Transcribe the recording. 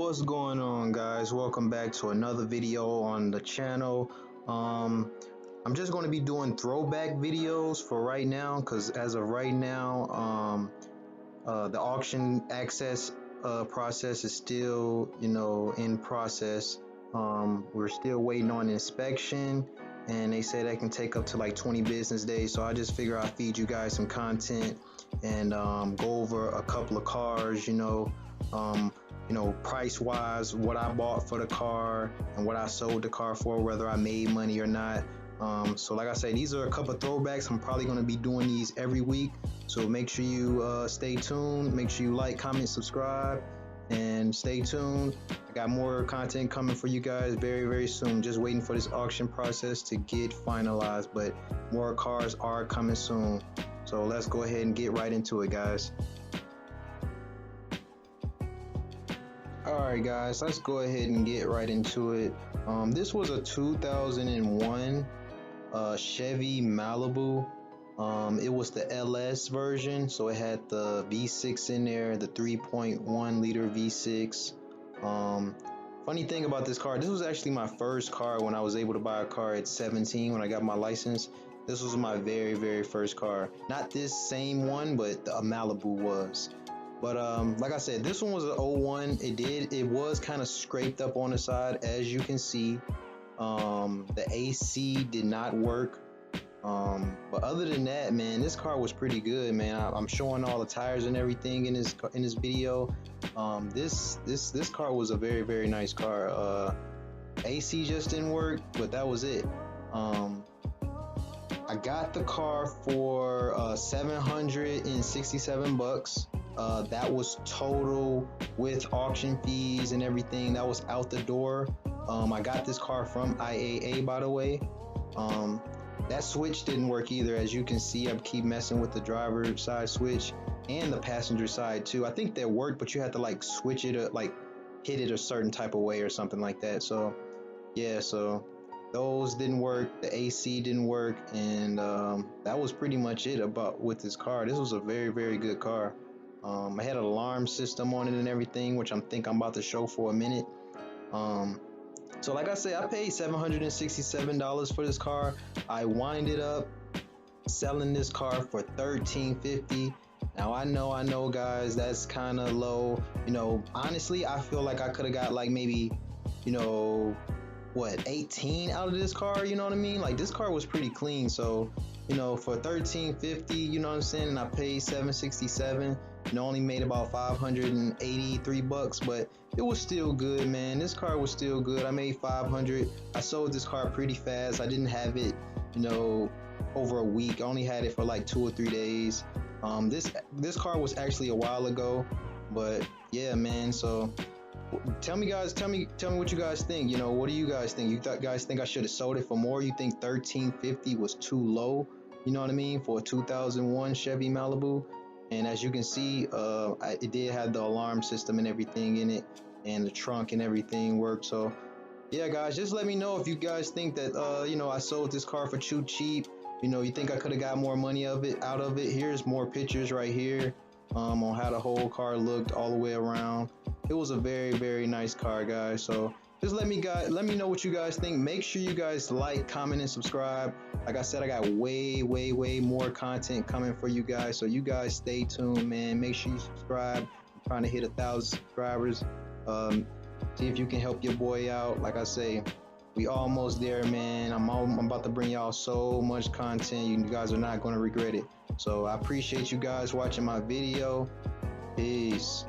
What's going on, guys? Welcome back to another video on the channel. I'm just going to be doing throwback videos for right now, because as of right now, the auction access process is still, in process. We're still waiting on inspection, and they say that can take up to like 20 business days. So I just figure I'll feed you guys some content and go over a couple of cars, price wise, what I bought for the car and what I sold the car for, whether I made money or not. So like I said, these are a couple of throwbacks. I'm probably going to be doing these every week, so make sure you stay tuned. Make sure you like, comment, subscribe, and stay tuned. I got more content coming for you guys very, very soon. Just waiting for this auction process to get finalized, but more cars are coming soon. So let's go ahead and get right into it, guys. Alright guys, let's go ahead and get right into it. This was a 2001 Chevy Malibu. It was the LS version, so it had the V6 in there, the 3.1 liter V6. Funny thing about this car, this was actually my first car when I was able to buy a car at 17 when I got my license. This was my very, very first car. Not this same one, but a Malibu was. But like I said, this one was an 01. It was kind of scraped up on the side, as you can see. The AC did not work. But other than that, man, this car was pretty good, man. I'm showing all the tires and everything in this video. This car was a very, very nice car. AC just didn't work, but that was it. I got the car for $767. That was total with auction fees and everything. That was out the door. I got this car from IAA, by the way. That switch didn't work either. As you can see, I keep messing with the driver side switch and the passenger side too. I think that worked, but you had to like switch it, like hit it a certain type of way or something like that. So yeah, so those didn't work. The AC didn't work, and that was pretty much it about with this car. This was a very, very good car. I had an alarm system on it and everything, which I'm about to show for a minute. So like I said, I paid $767 for this car. I winded up selling this car for $1,350. Now I know guys, that's kind of low. Honestly, I feel like I could have got like maybe, 18 out of this car, you know what I mean? Like, this car was pretty clean. So, for $1,350, you know what I'm saying, and I paid $767, and only made about $583, but it was still good, man. This car was still good. I made $500. I sold this car pretty fast. I didn't have it, over a week. I only had it for like 2 or 3 days. This car was actually a while ago, but yeah, man. So tell me what you guys think. What do you guys think? You guys think I should have sold it for more? You think $1,350 was too low, you know what I mean, for a 2001 Chevy Malibu? And as you can see, it did have the alarm system and everything in it, and the trunk and everything worked. So yeah, guys, just let me know if you guys think that I sold this car for too cheap. You think I could have got more money out of it. Here's more pictures right here on how the whole car looked all the way around. It was a very, very nice car, guys. So just let me know what you guys think. Make sure you guys like, comment, and subscribe. Like I said, I got way, way, way more content coming for you guys. So you guys stay tuned, man. Make sure you subscribe. I'm trying to hit 1,000 subscribers. See if you can help your boy out. Like I say, we almost there, man. I'm about to bring y'all so much content. You guys are not going to regret it. So I appreciate you guys watching my video. Peace.